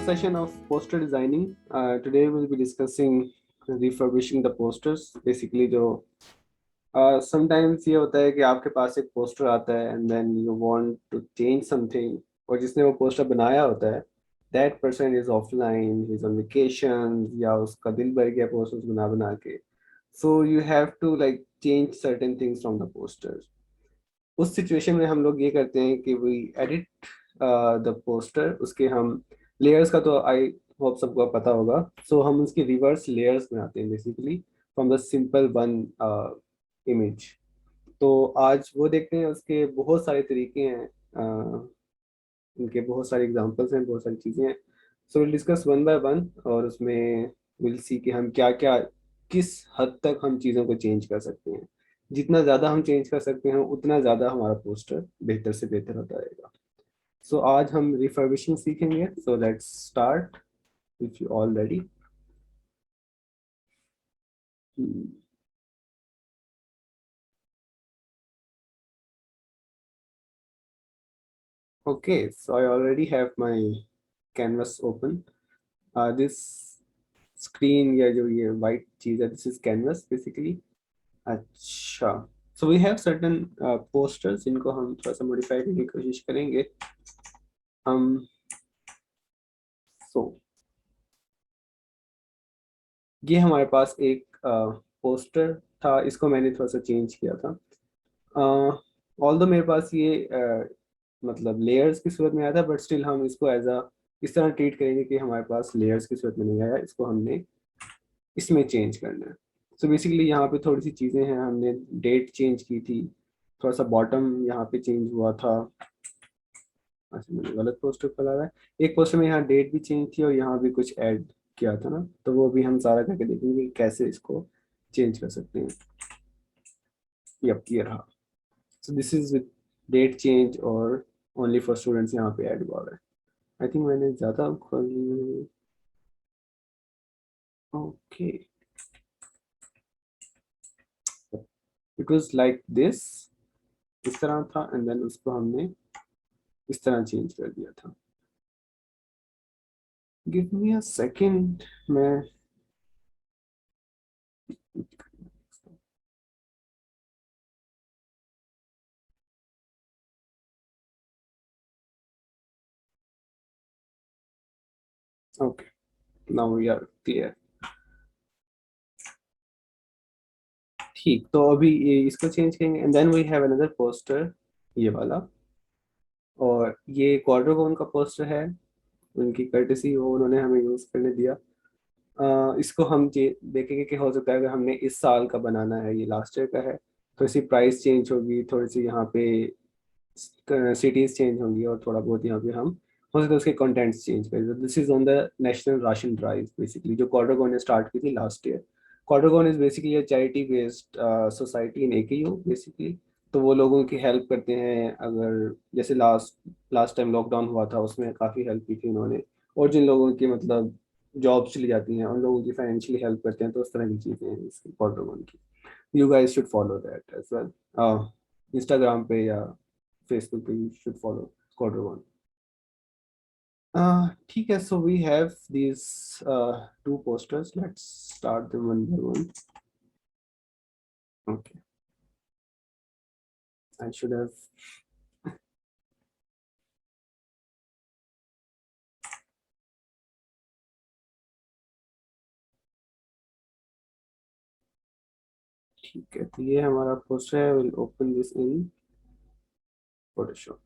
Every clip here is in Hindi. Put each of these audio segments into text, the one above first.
fourth session of poster designing. Today we'll be discussing refurbishing the posters. Basically, जो sometimes ये होता है कि आपके पास एक पोस्टर आता है and then you want to change something, और जिसने वो पोस्टर बनाया होता है that person is offline, he's on vacation, या उसका दिल भर गया posters बना बना के. So you have to like change certain things from the posters. उस सिचुएशन में हम लोग ये करते हैं कि वी एडिट द पोस्टर. उसके हम लेयर्स का तो आई होप सबको पता होगा. सो हम उसकी रिवर्स लेयर्स बनाते हैं basically from the simple one image. तो आज वो देखते हैं. उसके बहुत सारे तरीके हैं, उनके बहुत सारे एग्जांपल्स हैं, बहुत सारी चीज़ें हैं. So will discuss one by one, और उसमें विल सी कि हम क्या क्या किस हद तक हम चीज़ों को चेंज कर सकते हैं. जितना ज़्यादा हम चेंज कर सकते हैं उतना ज़्यादा हमारा पोस्टर बेहतर से बेहतर होता रहेगा. सो आज हम रिफर्बिशिंग सीखेंगे. So let's start if you all ready. Okay, so I already have my canvas open. This screen या जो ये white चीज़ है, this is canvas basically. अच्छा, so we have certain posters जिनको हम थोड़ा सा modify करने की कोशिश करेंगे. हम so ये हमारे पास एक पोस्टर था. इसको मैंने थोड़ा सा चेंज किया था. ऑल्दो मेरे पास ये मतलब लेयर्स की सूरत में आया था, बट स्टिल हम इसको एज अ इस तरह ट्रीट करेंगे कि हमारे पास लेयर्स की सूरत में नहीं आया. इसको हमने इसमें चेंज करना है. सो बेसिकली यहाँ पे थोड़ी सी चीज़ें हैं. हमने डेट चेंज की थी, थोड़ा सा बॉटम यहाँ पे चेंज हुआ था. अच्छा, मैंने गलत पोस्टर फैला रहा है. एक पोस्टर में यहाँ डेट भी चेंज थी और यहाँ भी कुछ ऐड किया था ना, तो वो भी हम सारा करके देखेंगे कि कैसे इसको चेंज कर सकते हैं. यप, ये रहा. So this is with date change और ओनली फॉर स्टूडेंट्स यहाँ पे ऐड हुआ है. आई थिंक मैंने ज़्यादा खोली. Okay, it was like this, इस तरह था, एंड देन उसको हमने इस तरह चेंज कर दिया था. Give me a second. मैं okay, now we are clear. ठीक, तो अभी ये इसको चेंज करेंगे and then we have another poster, ये वाला. और ये क्वाड्रोगोन का पोस्टर है. उनकी कर्टेसी वो उन्होंने हमें यूज करने दिया. इसको हम देखेंगे कि हो सकता है अगर हमने इस साल का बनाना है, ये लास्ट ईयर का है, थोड़ी सी प्राइस चेंज होगी, थोड़ी सी यहाँ पे सिटीज चेंज होंगी, और थोड़ा बहुत यहाँ पे हम हो सकता है उसके कंटेंट्स चेंज करें. This is on the national ration drive basically, जो क्वाड्रोगोन ने स्टार्ट की थी last year. Quadrogon is basically a charity based society in AKU basically. तो वो लोगों की हेल्प करते हैं. अगर जैसे लास्ट टाइम लॉकडाउन हुआ था, उसमें काफ़ी हेल्प की थी उन्होंने. और जिन लोगों की मतलब जॉब चली जाती हैं, उन लोगों की फाइनेंशियली हेल्प करते हैं. तो उस तरह की चीज़ें हैं इसकी क्वाड्रोगोन की. You guys should follow that as well. Instagram पे या फेसबुक पे यू शुड फॉलो क्वाड्रोगोन. ठीक है, so we have these two posters. Let's start them one by one. Okay, I should have. ठीक है, तो ये हमारा पोस्टर है. Will open this in Photoshop.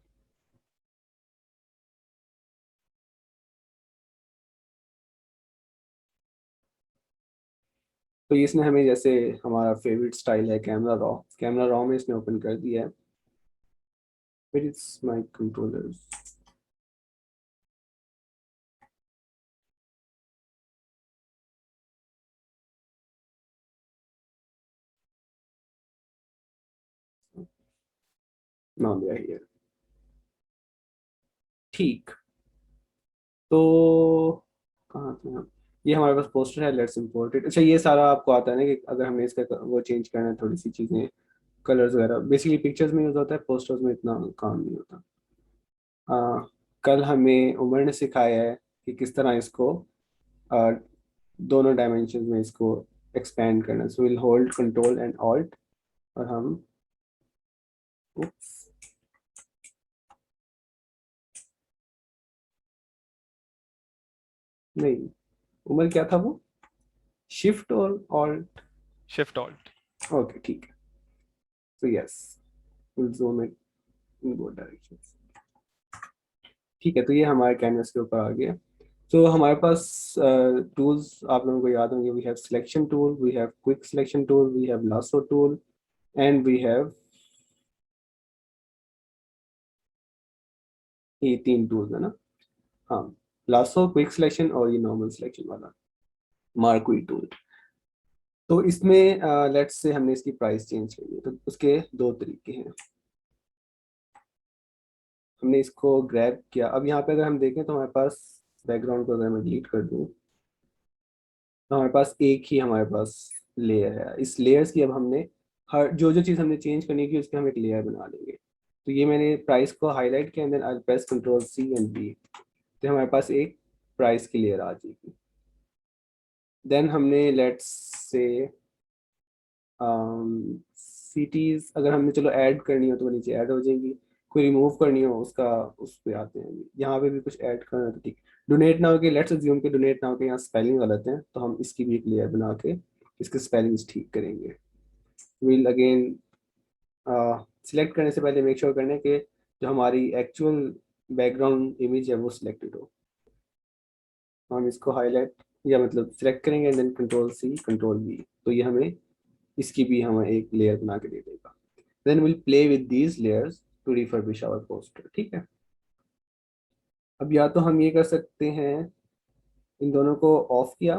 तो इसने हमें जैसे हमारा फेवरेट स्टाइल है कैमरा रॉ में इसने ओपन कर दिया है. Where is my controllers? Now they are here. ठीक, तो कहाँ थे हम. ये हमारे पास पोस्टर है. Let's import it. अच्छा, ये सारा आपको आता है ना कि अगर हमने इसका वो चेंज करना है, थोड़ी सी चीज़ें, कलर्स वगैरह. बेसिकली पिक्चर्स में यूज होता है, पोस्टर्स में इतना काम नहीं होता. कल हमें उमर ने सिखाया है कि किस तरह इसको uh, दोनों डायमेंशन में इसको एक्सपेंड करना। So will hold control and alt और हम oops, नहीं, उमर क्या था वो, शिफ्ट और ऑल्ट? Shift alt. ओके ठीक है। तो yes, will zoom in both directions. ठीक है, तो ये हमारे कैनवस के ऊपर आ गया। तो हमारे पास टूल्स आप लोगों को याद होंगे, we have selection tool, we have quick selection tool, we have lasso tool and we have, ये तीन टूल्स है ना। हाँ, लासो, क्विक सिलेक्शन और ये नॉर्मल सिलेक्शन वाला मार्क्वी टूल। तो इसमें लेट्स से हमने इसकी प्राइस चेंज करनी है, तो उसके दो तरीके हैं। हमने इसको ग्रैब किया। अब यहाँ पे अगर हम देखें तो हमारे पास बैकग्राउंड को अगर मैं डिलीट कर दूँ तो हमारे पास एक ही हमारे पास लेयर है। इस लेयर्स की अब हमने हर जो जो चीज़ हमने चेंज करनी की उसकी हम एक लेयर बना लेंगे। तो ये मैंने प्राइस को हाईलाइट किया, then I press control C and B, तो हमारे पास एक प्राइस की लेयर आ जाएगी। देन हमने लेट्स से सिटीज अगर हमने चलो ऐड करनी हो तो वो नीचे ऐड हो जाएंगी, कोई रिमूव करनी हो उसका उस पे आते हैं। यहाँ पे भी कुछ ऐड करना है तो ठीक। डोनेट नाउ के, लेट्स अज्यूम के डोनेट नाउ के यहाँ स्पेलिंग गलत है, तो हम इसकी भी एक लेयर बना के इसके स्पेलिंग्स ठीक करेंगे। विल अगेन सिलेक्ट करने से पहले मेक श्योर करने के जो हमारी एक्चुअल बैकग्राउंड इमेज है वो सिलेक्टेड हो। हम इसको हाईलाइट या मतलब सिलेक्ट करेंगे then control C control V, तो ये हमें इसकी भी हमें एक लेयर बना के दे देगा। Then will play with these layers to refurbish our poster. ठीक है, अब या तो हम ये कर सकते हैं, इन दोनों को ऑफ किया,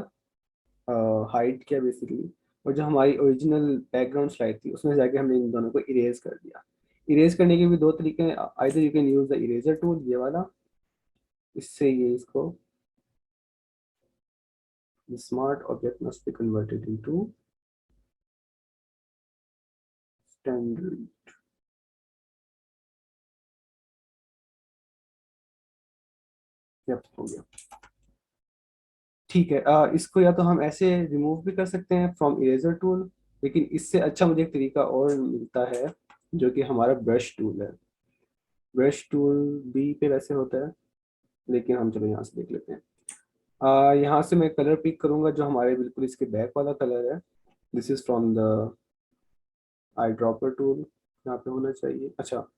हाइड किया बेसिकली, और जो हमारी ओरिजिनल बैकग्राउंड स्लाइड थी उसमें जाके हमने इन दोनों को इरेज कर दिया। इरेज करने के भी दो तरीके हैं, either you can use the eraser tool, ये वाला, इससे ये इसको smart object must be converted into standard. हो गया, ठीक है। इसको या तो हम ऐसे रिमूव भी कर सकते हैं फ्रॉम इरेजर टूल, लेकिन इससे अच्छा मुझे एक तरीका और मिलता है जो कि हमारा ब्रश टूल है। ब्रश टूल बी पे वैसे होता है, लेकिन हम चलो यहाँ से देख लेते हैं। यहाँ से मैं कलर पिक करूंगा जो हमारे बिल्कुल इसके बैक वाला कलर है। This is from the eye dropper tool, यहाँ पे होना चाहिए। अच्छा,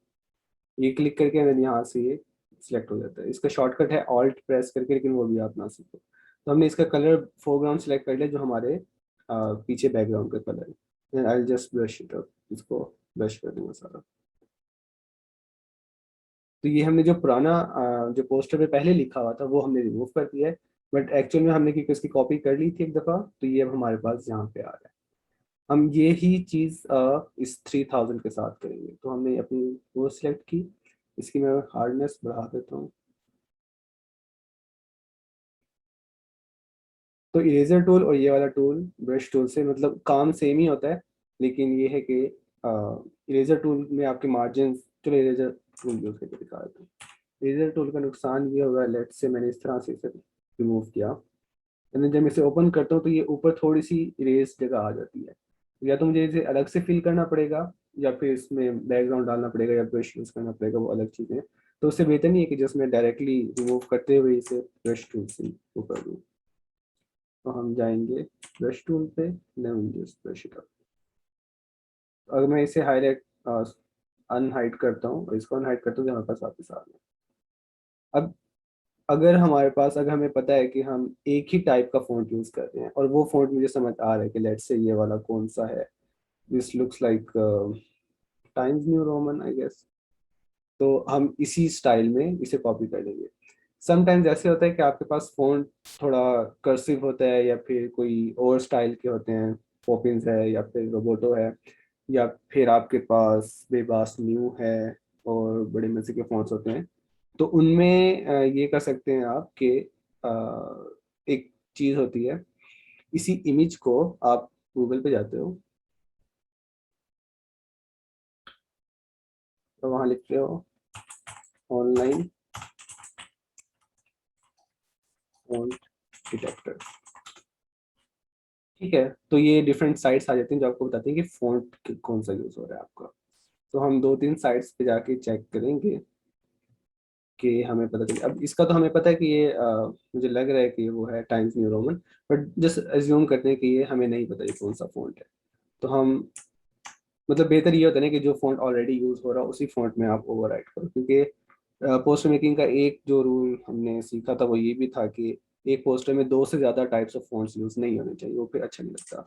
ये क्लिक करके देन यहाँ से ये सिलेक्ट हो जाता है। इसका शॉर्टकट है ऑल्ट प्रेस करके, लेकिन वो भी आप ना सीखो। तो हमने इसका कलर फोरग्राउंड सेलेक्ट कर लिया जो हमारे पीछे बैकग्राउंड का कलर है। Then I just brush it up, इसको ब्रश कर दूंगा सारा। तो ये हमने जो पुराना जो पोस्टर पे पहले लिखा हुआ था वो हमने रिमूव कर दिया है, बट एक्चुअल में हमने क्योंकि उसकी कॉपी कर ली थी एक दफ़ा, तो ये अब हमारे पास यहाँ पे आ रहा है। हम ये ही चीज़ इस 3000 के साथ करेंगे। तो हमने अपनी वो सिलेक्ट की, इसकी मैं हार्डनेस बढ़ा देता हूँ। तो इरेजर टूल और ये वाला टूल ब्रश टूल से मतलब काम सेम ही होता है, लेकिन ये है कि इरेजर टूल में आपके मार्जिन, चलो इरेजर टूल यूज करके दिखा देता हूँ। इरेजर टूल का नुकसान ये होगा, लेट से मैंने इस तरह से इसे रिमूव किया, यानी जब मैं इसे ओपन करता हूँ तो ये ऊपर थोड़ी सी इरेज जगह आ जाती है। या तो मुझे इसे अलग से फिल करना पड़ेगा, या फिर इसमें बैकग्राउंड डालना पड़ेगा, या ब्रश यूज करना पड़ेगा, वो अलग चीज़ें। तो उससे बेहतर नहीं है कि जस्ट मैं डायरेक्टली रिमूव करते हुए इसे ब्रश टूल से वो कर दूँ। तो हम जाएंगे ब्रश टूल पे, then just brush it up. अगर मैं इसे हाईलाइट अनहाइड करता हूँ और इसको अनहाइड करता हूँ तो हमारे पास वापस आ गया। अब अगर हमारे पास, अगर हमें पता है कि हम एक ही टाइप का फ़ॉन्ट यूज़ कर रहे हैं और वो फ़ॉन्ट मुझे समझ आ रहा है कि लेट्स से ये वाला कौन सा है, this looks like Times New Roman I guess, तो हम इसी स्टाइल में इसे कॉपी कर लेंगे। समटाइम्स ऐसे होता है कि आपके पास फ़ॉन्ट थोड़ा कर्सिव होता है, या फिर कोई और स्टाइल के होते हैं, पॉपिंस है या फिर रोबोटो है, या फिर आपके पास बेबास न्यू है और बड़े मज़े के फ़ॉन्ट्स होते हैं। तो उनमें ये कर सकते हैं आप कि एक चीज़ होती है, इसी इमेज को आप गूगल पे जाते हो, तो वहाँ लिखते हो ऑनलाइन फ़ॉन्ट डिटेक्टर। ठीक है, तो ये डिफरेंट साइट्स आ जाती हैं जो आपको बताती हैं कि फ़ॉन्ट कौन सा यूज़ हो रहा है आपका। तो हम 2-3 साइट्स पे जाके चेक करेंगे कि हमें पता चले। अब इसका तो हमें पता है कि ये मुझे लग रहा है कि वो है times New Roman, but just assume करते हैं कि ये हमें नहीं पता ये कौन सा फ़ॉन्ट है। तो हम मतलब बेहतर ये होता है ना कि जो फ़ॉन्ट ऑलरेडी यूज़ हो रहा है उसी फ़ॉन्ट में आप ओवरराइट करो, क्योंकि पोस्टर मेकिंग का एक जो रूल हमने सीखा था वो ये भी था कि एक पोस्टर में 2 से ज़्यादा टाइप्स ऑफ फ़ॉन्ट्स यूज़ नहीं होने चाहिए, वो फिर अच्छा नहीं लगता।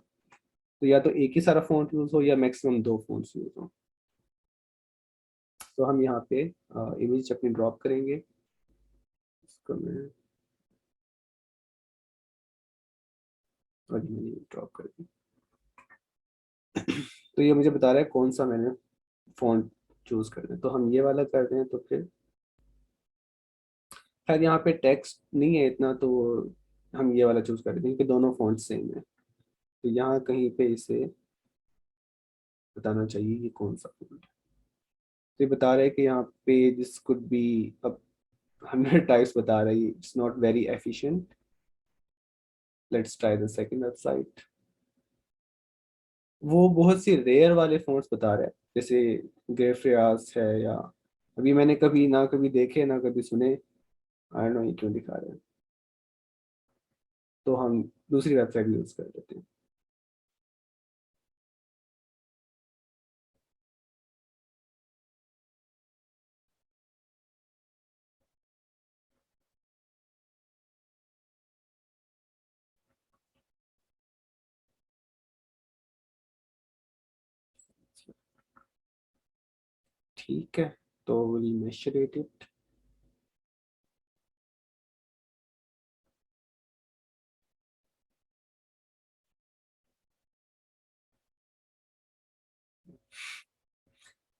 तो या तो एक ही सारा फ़ॉन्ट यूज़ हो या मैक्सिमम 2 फ़ॉन्ट्स यूज़ हों। तो हम यहाँ पे इमेज अपनी ड्रॉप करेंगे। इसको मैं और मैंने ड्रॉप कर दी। तो ये मुझे बता रहा है कौन सा मैंने फ़ॉन्ट चूज़ करना है, तो हम ये वाला कर रहे हैं। तो फिर खैर यहाँ पे टेक्स्ट नहीं है इतना, तो हम ये वाला चूज़ कर देते हैं कि दोनों फ़ॉन्ट सेम है। तो यहाँ कहीं पे इसे बताना चाहिए कि कौन सा फ़ॉन्ट है। तो ये बता रहा है कि यहाँ पे दिस कुड बी अब 100 टाइप्स बता रही है, it's not very efficient. Let's try the second website. वो बहुत सी रेयर वाले फ़ॉन्ट्स बता रहा है, जैसे ग्रेफियास है, या अभी मैंने कभी ना कभी देखे ना कभी सुने। आई डोंट नो ये क्यों दिखा रहे हैं। तो हम दूसरी वेबसाइट यूज़ कर लेते हैं। ठीक है, तो विल मेंशन इट।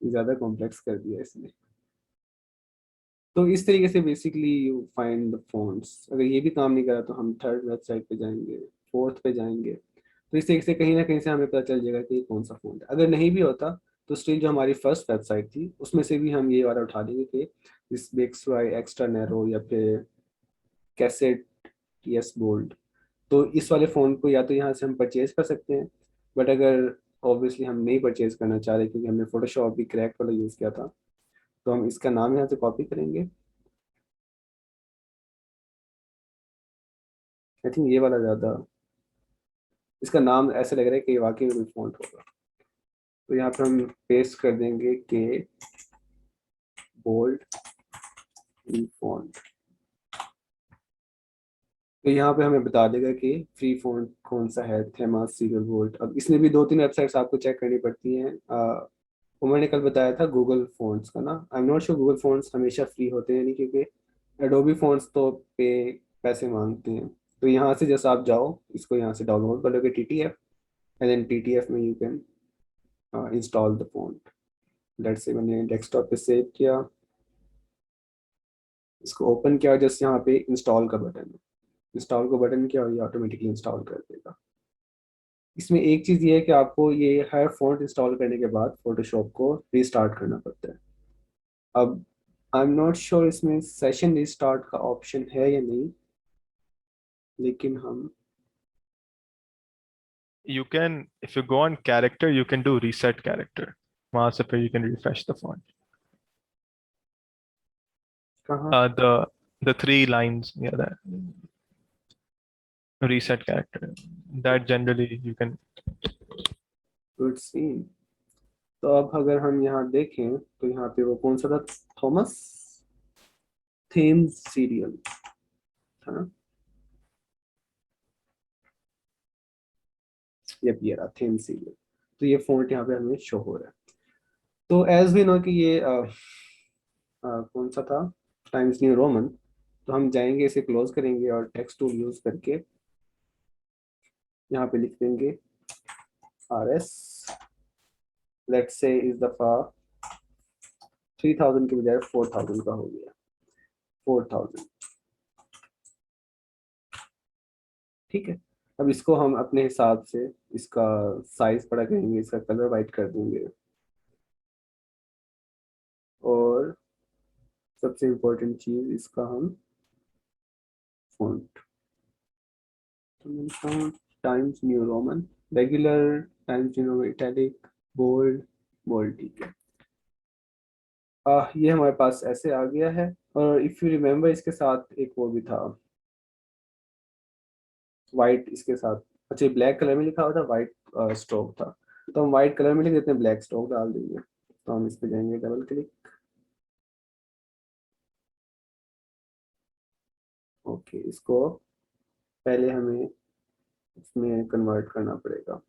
ज़्यादा कॉम्प्लेक्स कर दिया इसने। तो इस तरीके से basically you find the fonts. अगर ये भी काम नहीं करा तो हम थर्ड वेबसाइट पे जाएँगे, फोर्थ पे जाएँगे। तो इस तरीके से कहीं न कहीं से हमें पता चल जाएगा कि ये कौन-सा फ़ॉन्ट है। अगर नहीं भी होता तो स्टिल जो हमारी फर्स्ट वेबसाइट थी उसमें से भी हम ये वाला उठा लेंगे कि this big Y extra narrow या फिर कैसेट यस बोल्ड। तो इस वाले फ़ोन को या तो यहाँ से हम परचेज़ कर सकते हैं, बट अगर ऑब्वियसली हम नहीं परचेज़ करना चाह रहे क्योंकि हमने फ़ोटोशॉप भी क्रैक वाला यूज़ किया था, तो हम इसका नाम यहाँ से कॉपी करेंगे। आई थिंक ये वाला ज़्यादा, इसका नाम ऐसा लग रहा है कि वाक़ई में कोई फ़ॉन्ट होगा। तो यहाँ पे हम पेस्ट कर देंगे के बोल्ड इन फ़ॉन्ट। तो यहाँ पे हमें बता देगा कि फ्री फ़ॉन्ट कौन-सा है, थेमास, सीरियल बोल्ड। अब इसमें भी 2-3 वेबसाइट्स आपको चेक करनी पड़ती हैं। वो मैंने कल बताया था गूगल फ़ॉन्ट्स का ना, I am not sure Google fonts हमेशा फ्री होते हैं नहीं, क्योंकि एडोबी फ़ॉन्ट्स तो पैसे माँगते हैं। तो यहाँ से जैसे आप जाओ, इसको यहाँ से डाउनलोड कर लोगे टीटीएफ, एंड देन टीटीएफ में you can install the font. Let's say मैंने डेस्कटॉप पे सेव किया, इसको ओपन किया, जस्ट यहाँ पे इंस्टॉल का बटन है। इंस्टॉल का बटन किया और ये ऑटोमेटिकली इंस्टॉल कर देगा। इसमें एक चीज़ ये है कि आपको ये हर फ़ॉन्ट इंस्टॉल करने के बाद फ़ोटोशॉप को रीस्टार्ट करना पड़ता है। अब आई एम नॉट श्योर इसमें सेशन रीस्टार्ट का ऑप्शन है या नहीं, लेकिन हम You can, if you go on character, you can do reset character. वहां से फिर you can refresh the font. कहाँ The three lines, yeah, that reset character. That generally you can. Good scene. तो अब अगर हम यहाँ देखें तो यहाँ पे वो कौन सा था, थॉमस थेम्स सीरियल था ना, ये रहा थेम्स सीरियल। तो ये फ़ॉन्ट यहाँ पे हमें शो हो रहा है। तो एज वी नो कि ये कौन सा था, टाइम्स न्यू रोमन। तो हम जाएंगे, इसे क्लोज करेंगे और टेक्स्ट टूल यूज करके यहाँ पे लिख देंगे RS। लेट्स से इस दफ़ा 3000 के बजाय 4000 का हो गया, 4000। ठीक है, अब इसको हम अपने हिसाब से इसका साइज बड़ा करेंगे, इसका कलर वाइट कर देंगे, और सबसे इम्पोर्टेंट चीज़ इसका हम font Times New Roman, regular, Times New italic, bold, bold, ठीक है। ये हमारे पास ऐसे आ गया है। और इफ यू रिमेम्बर इसके साथ एक वो भी था, वाइट इसके साथ। अच्छा, ब्लैक कलर में लिखा हुआ था, वाइट स्ट्रोक था, तो हम वाइट कलर में लिख देते हैं, ब्लैक स्ट्रोक डाल देंगे। तो हम इस पे जाएंगे, डबल क्लिक, ओके। इसको पहले हमें इसमें कन्वर्ट करना पड़ेगा।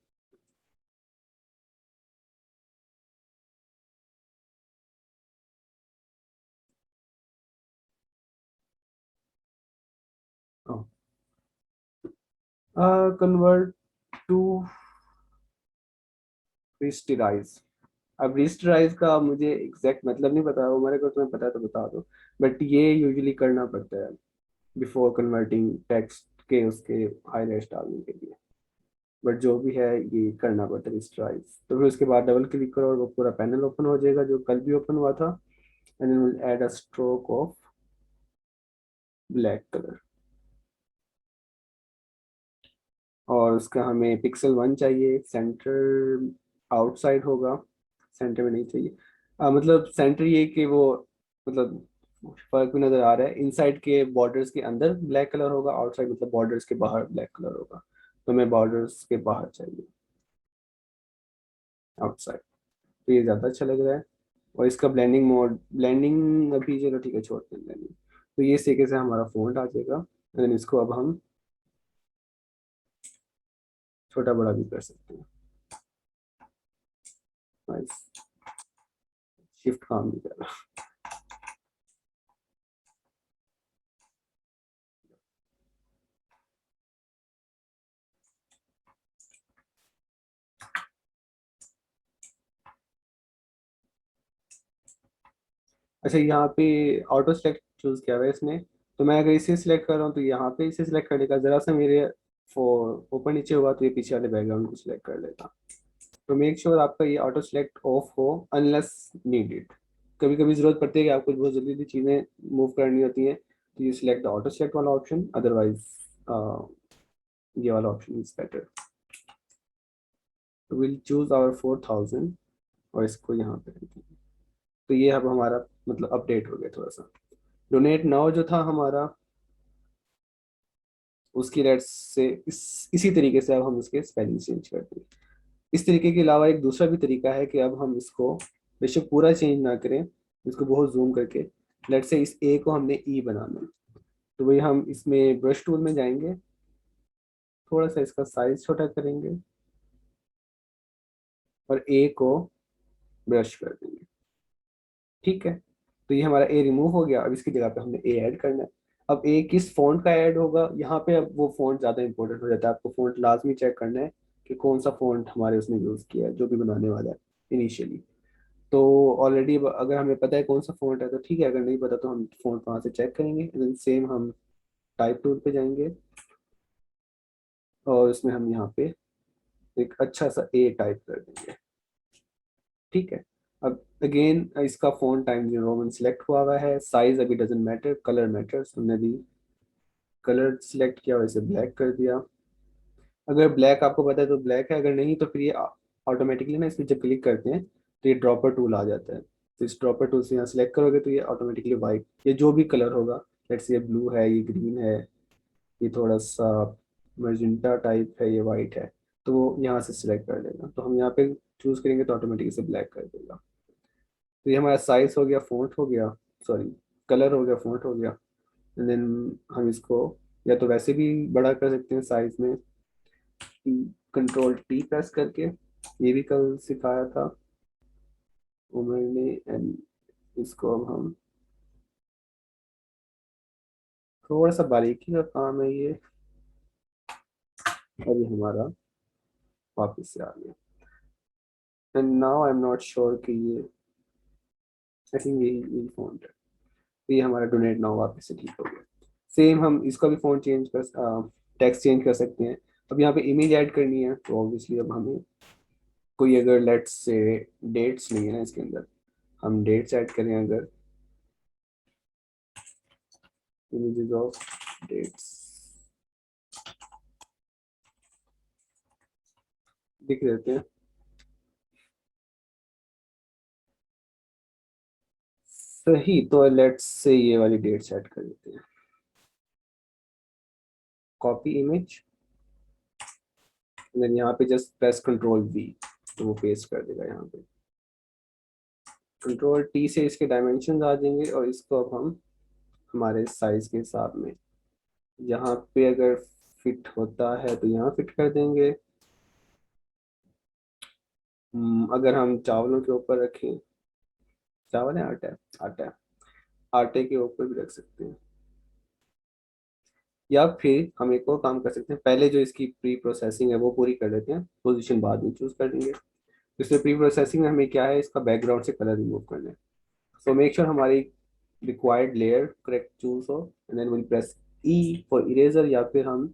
Convert to rasterize. अब रिस्टराइज का मुझे एग्जैक्ट मतलब नहीं पता, वो मेरे को तुम्हें पता है तो बता दो, बट ये यूजुअली करना पड़ता है बिफोर कन्वर्टिंग टेक्स्ट के उसके हाईलाइट्स डालने के लिए। बट जो भी है ये करना पड़ता है रिस्टराइज। तो फिर उसके बाद डबल क्लिक करो और वो पूरा पैनल ओपन हो जाएगा जो कल भी ओपन हुआ था। And then will add a stroke of black colour. और उसका हमें पिक्सल 1 चाहिए, सेंटर आउटसाइड होगा, सेंटर में नहीं चाहिए। मतलब सेंटर ये कि वो, मतलब फर्क भी नजर आ रहा है, इनसाइड के बॉर्डर्स के अंदर ब्लैक कलर होगा, आउटसाइड मतलब बॉर्डर्स के बाहर ब्लैक कलर होगा। तो हमें बॉर्डर्स के बाहर चाहिए, आउटसाइड। तो ये ज़्यादा अच्छा लग रहा है। और इसका ब्लेंडिंग मोड, ब्लेंडिंग अभी चलो ठीक है छोड़ते हैं ब्लेंडिंग। तो ये इस तरीके से हमारा फोल्ड आ जाएगा। एंड इसको अब हम छोटा बड़ा भी कर सकते हैं। नाइस, शिफ्ट काम नहीं कर रहा। अच्छा, यहाँ पे ऑटो सेलेक्ट चूज किया हुआ है इसने। तो मैं अगर इसे सिलेक्ट कर रहा हूँ तो यहाँ पे इसे सिलेक्ट कर लेगा, जरा सा मेरे ऊपर नीचे हुआ तो ये पीछे वाले बैकग्राउंड को सिलेक्ट कर लेगा। तो मेक श्योर आपका ये ऑटो सेलेक्ट ऑफ हो अनलेस नीडेड। कभी कभी जरूरत पड़ती है कि आपको बहुत जल्दी जल्दी चीजें मूव करनी होती हैं, तो you select the auto select वाला ऑप्शन, अदरवाइज ये वाला ऑप्शन इज बेटर। तो विल चूज आवर 4000 और इसको यहाँ पे रख देंगे। तो ये अब हमारा मतलब अपडेट हो गया थोड़ा सा। डोनेट नाउ जो था हमारा, उसकी रेट्स से इसी तरीके से अब हम इसके स्पेलिंग चेंज कर देंगे। इस तरीके के अलावा एक दूसरा भी तरीका है कि अब हम इसको बेशक पूरा चेंज ना करें, इसको बहुत जूम करके, लेट से इस ए को हमने ई बनाना है, तो वही हम इसमें ब्रश टूल में जाएंगे, थोड़ा सा इसका साइज छोटा करेंगे और ए को ब्रश कर देंगे। ठीक है, तो ये हमारा ए रिमूव हो गया। अब इसकी जगह पे हमने ए ऐड करना है। अब ए किस फॉन्ट का ऐड होगा यहाँ पे, अब वो फॉन्ट ज़्यादा इंपॉर्टेंट हो जाता है। आपको फॉन्ट लाजमी चेक करना है कि कौन सा फॉन्ट हमारे उसने यूज़ किया है जो भी बनाने वाला है इनिशियली। तो ऑलरेडी अगर हमें पता है कौन सा फॉन्ट है तो ठीक है, अगर नहीं पता तो हम फॉन्ट वहाँ से चेक करेंगे। देन सेम हम टाइप टूल पे जाएंगे और उसमें हम यहाँ पे एक अच्छा सा ए टाइप कर देंगे। ठीक है, अब अगेन इसका font time new Roman select हुआ है, साइज अभी डजेंट मैटर, कलर मैटर्स। हमने भी कलर सिलेक्ट किया और इसे ब्लैक कर दिया। अगर ब्लैक आपको पता है तो ब्लैक है, अगर नहीं तो फिर ये ऑटोमेटिकली ना, इसमें जब क्लिक करते हैं तो ये ड्रॉपर टूल आ जाता है। तो इस ड्रॉपर टूल से यहाँ सिलेक्ट करोगे तो ये ऑटोमेटिकली वाइट, ये जो भी कलर होगा, लेट्स ये ब्लू है, ये ग्रीन है, ये थोड़ा सा मजेंटा टाइप है, ये वाइट है, तो वो यहाँ से सिलेक्ट कर लेगा। तो हम यहाँ पे चूज करेंगे तो ऑटोमेटिक इसे ब्लैक कर देगा। तो ये हमारा साइज हो गया, फॉन्ट हो गया, सॉरी कलर हो गया, फॉन्ट हो गया। एंड देन हम इसको या तो वैसे भी बड़ा कर सकते हैं साइज में, कंट्रोल टी प्रेस करके, ये भी कल सिखाया था उमर ने। एंड इसको अब हम थोड़ा सा बारीकी का काम है ये, और ये हमारा वापस से आ गया। And now I am not sure कि ये, आई थिंक यही फॉन्ट है। तो ये हमारा डोनेट नाउ वापस से ठीक हो गया। सेम हम इसका भी फॉन्ट चेंज कर, टेक्स्ट चेंज कर सकते हैं। अब यहाँ पे इमेज ऐड करनी है तो ऑब्वियसली अब हमें कोई, अगर लेट्स से डेट्स नहीं है ना इसके अंदर, हम डेट्स ऐड करें अगर, इमेजेस ऑफ डेट्स, लिख देते हैं। सही, तो लेट्स से ये वाली डेट सेट कर देते हैं। कॉपी इमेज, देन यहाँ पे जस्ट प्रेस कंट्रोल वी, तो वो पेस्ट कर देगा यहाँ पे। कंट्रोल टी से इसके डायमेंशन आ जाएंगे और इसको अब हम हमारे साइज के हिसाब में यहाँ पे अगर फिट होता है तो यहाँ फिट कर देंगे। अगर हम चावलों के ऊपर रखें, चावल है आटा है, आटा है, आटे के ऊपर भी रख सकते हैं। या फिर हम एक और काम कर सकते हैं, पहले जो इसकी प्री प्रोसेसिंग है वो पूरी कर लेते हैं, पोजीशन बाद में चूज कर लेंगे। इसलिए प्री प्रोसेसिंग में हमें क्या है, इसका बैकग्राउंड से कलर रिमूव करना है। सो मेक श्योर हमारी रिक्वायर्ड लेयर करेक्ट चूज हो, and then will press E for eraser, या फिर हम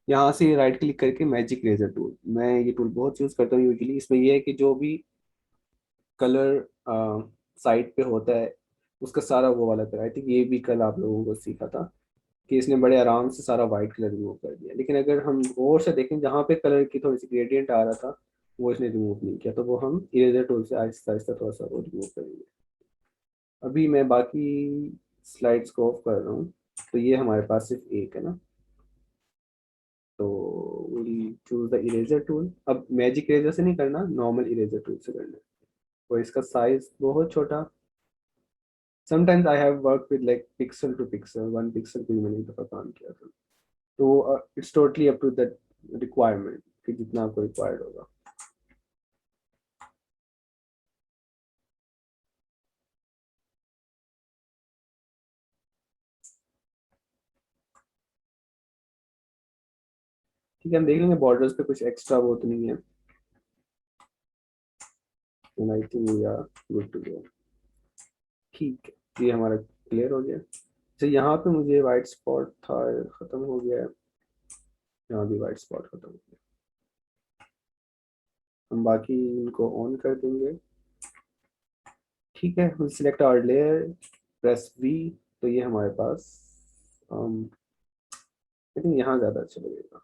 यहाँ से राइट क्लिक करके मैजिक इरेजर टूल, मैं ये टूल बहुत यूज करता हूँ यूजली। इसमें ये है कि जो भी कलर साइड पे होता है उसका सारा वो वाला कलर, आई थिंक ये भी कल आप लोगों को सीखा था कि इसने बड़े आराम से सारा वाइट कलर रिमूव कर दिया। लेकिन अगर हम और से देखें जहाँ पे कलर की थोड़ी सी ग्रेडियंट आ रहा था वो इसने रिमूव नहीं किया, तो वो हम इरेजर टूल से आहिस्ता आहिस्ता थोड़ा सा वो रिमूव करेंगे। अभी मैं बाकी स्लाइड्स को ऑफ कर रहा हूँ, तो ये हमारे पास सिर्फ एक है ना, तो will choose the eraser tool. अब मैजिक इरेजर से नहीं करना, नॉर्मल इरेजर टूल से करना है। और इसका साइज बहुत छोटा, sometimes I have work with like pixel to pixel, 1 pixel पे भी मैंने एक दफा काम किया था। तो it's totally up to the requirement कि जितना आपको रिक्वायर्ड होगा। ठीक है, हम देख लेंगे बॉर्डर्स पे कुछ एक्स्ट्रा वो तो नहीं है, and I think we are good to go. ठीक है, ये हमारा क्लियर हो गया। तो यहाँ पे मुझे वाइट स्पॉट था, खत्म हो गया है। यहाँ भी वाइट स्पॉट खत्म हो गया। हम बाकी इनको ऑन कर देंगे। ठीक है, हम select our layer, press V, तो ये हमारे पास आई थिंक यहाँ ज़्यादा अच्छा लगेगा,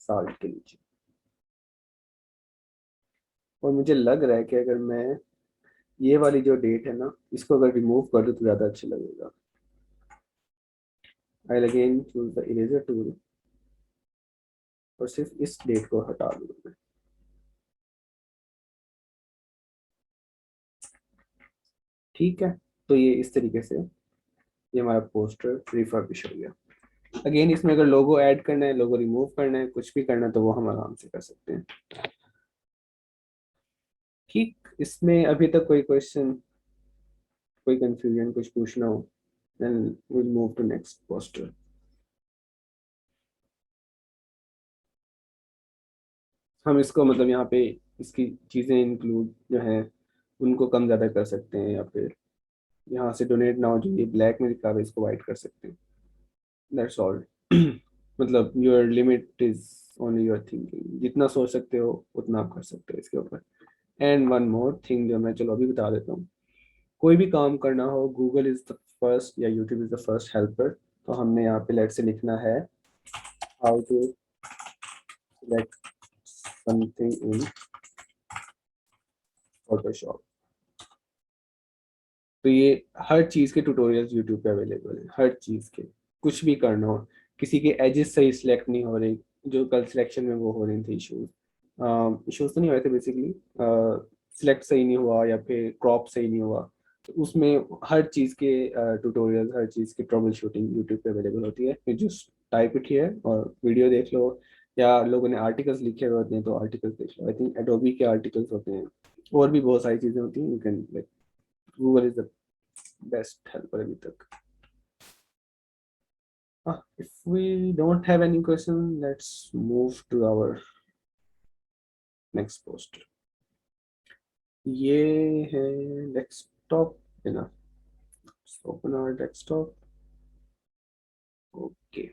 साल्ट के नीचे। और मुझे लग रहा है कि अगर मैं ये वाली जो डेट है ना, इसको अगर रिमूव कर दूँ तो ज़्यादा अच्छा लगेगा। I again choose the eraser tool और सिर्फ इस डेट को हटा दूंगा मैं। ठीक है, तो ये इस तरीके से ये हमारा पोस्टर रिफर्बिश हो गया। अगेन इसमें अगर लोगो ऐड करना है, लोगो रिमूव करना है, कुछ भी करना है, तो वो हम आराम से कर सकते हैं। ठीक, इसमें अभी तक कोई क्वेश्चन, कोई कंफ्यूजन, कुछ पूछना हो, then will move to next poster. हम इसको मतलब यहाँ पे इसकी चीज़ें इंक्लूड जो है उनको कम ज़्यादा कर सकते हैं, या फिर यहाँ से डोनेट नाउ जो ये ब्लैक में दिखा हुआ है इसको वाइट कर सकते हैं। That's all. मतलब your limit is only your thinking, जितना सोच सकते हो उतना आप कर सकते हो इसके ऊपर। एंड वन मोर थिंग जो मैं चलो अभी बता देता हूँ, कोई भी काम करना हो, गूगल इज द फर्स्ट या YouTube is the first helper. तो हमने यहाँ पे लेट से लिखना है how to select something in Photoshop. तो ये हर चीज़ के ट्यूटोरियल्स यूट्यूब पे अवेलेबल है, हर चीज़ के। कुछ भी करना हो, किसी के एजेस सही सिलेक्ट नहीं हो रही, जो कल सिलेक्शन में वो हो रही थी इशूज, इशूज तो नहीं हो रहे थे बेसिकली, सिलेक्ट सही नहीं हुआ या फिर क्रॉप सही नहीं हुआ, तो उसमें हर चीज़ के ट्यूटोरियल्स, हर चीज़ की ट्रबल शूटिंग यूट्यूब पे अवेलेबल होती है। फिर जस्ट टाइप इट हियर और वीडियो देख लो, या लोगों ने आर्टिकल्स लिखे हुए होते हैं तो आर्टिकल्स देख लो। आई थिंक एडोबी के आर्टिकल्स होते हैं, और भी बहुत सारी चीज़ें होती हैं। You can like, Google is the best helper अभी तक। If we don't have any question, let's move to our next poster. ये है डेस्कटॉप है ना, let's open our desktop. Okay,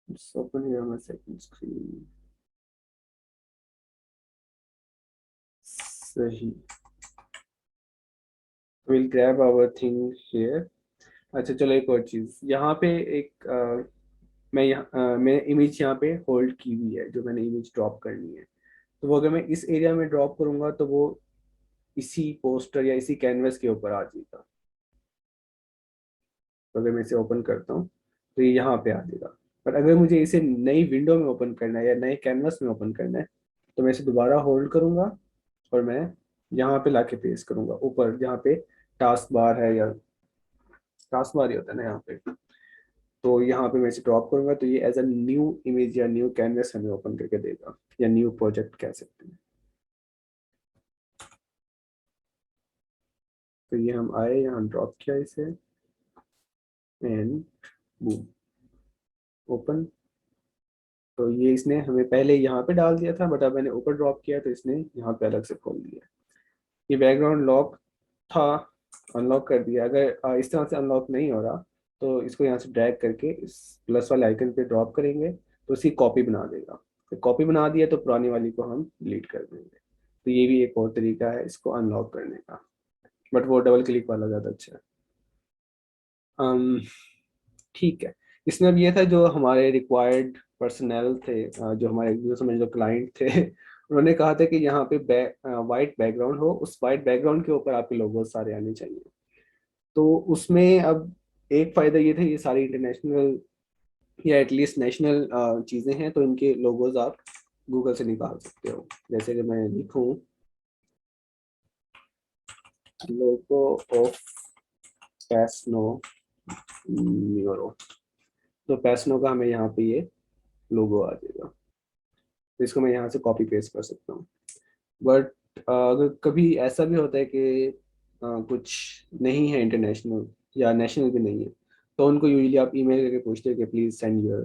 let's open here my second screen. सही, we'll grab our thing here. अच्छा चलो, एक और चीज यहाँ पे एक मैंने इमेज यहाँ पे होल्ड की हुई है, जो मैंने इमेज ड्रॉप करनी है। तो वो अगर मैं इस एरिया में ड्रॉप करूंगा तो वो इसी पोस्टर या इसी कैनवस के ऊपर आ जाएगा। तो अगर मैं इसे ओपन करता हूँ तो ये यहाँ पे आ जाएगा। पर अगर मुझे इसे नई विंडो में ओपन करना है या नए कैनवस में ओपन करना है तो मैं इसे दोबारा होल्ड करूंगा और मैं यहाँ पे लाके पेस्ट करूंगा ऊपर, जहाँ पे टास्क बार है या टास्क बार ही होता है ना यहाँ पे। तो यहाँ पे मैं इसे ड्रॉप करूंगा तो ये एज अ न्यू इमेज या न्यू कैनवस हमें ओपन करके देगा, या न्यू प्रोजेक्ट कह सकते हैं। तो ये हम आए, यहाँ ड्रॉप किया इसे एंड बूम ओपन। तो ये इसने हमें पहले यहाँ पे डाल दिया था, बट अब मैंने ऊपर ड्रॉप किया तो इसने यहाँ पे अलग से खोल दिया। ये बैकग्राउंड लॉक था, अनलॉक कर दिया। अगर इस तरह से अनलॉक नहीं हो रहा तो इसको यहाँ से ड्रैग करके इस प्लस वाले आइकन पे ड्रॉप करेंगे तो इसकी कॉपी बना देगा। तो कॉपी बना दिया तो पुरानी वाली को हम डिलीट कर देंगे। तो ये भी एक और तरीका है इसको अनलॉक करने का, बट वो डबल क्लिक वाला ज़्यादा अच्छा है। ठीक है। इसमें अब ये था जो हमारे रिक्वायर्ड पर्सनल थे, जो हमारे जो समझ लो क्लाइंट थे उन्होंने कहा था कि यहाँ पे वाइट बैकग्राउंड हो, उस वाइट बैकग्राउंड के ऊपर आपके लोगो सारे आने चाहिए। तो उसमें अब एक फ़ायदा ये था, ये सारी इंटरनेशनल या एटलीस्ट नेशनल चीज़ें हैं, तो इनके लोगोज आप गूगल से निकाल सकते हो। जैसे कि मैं लिखूँ लोगो ऑफ पैसनो न्यूरो, तो पैसनो का हमें यहाँ पे ये लोगो आ जाएगा। तो इसको मैं यहाँ से कॉपी पेस्ट कर सकता हूँ। बट अगर कभी ऐसा भी होता है कि कुछ नहीं है इंटरनेशनल या नेशनल भी नहीं है, तो उनको यूजुअली आप ईमेल करके पूछते हो कि प्लीज सेंड योर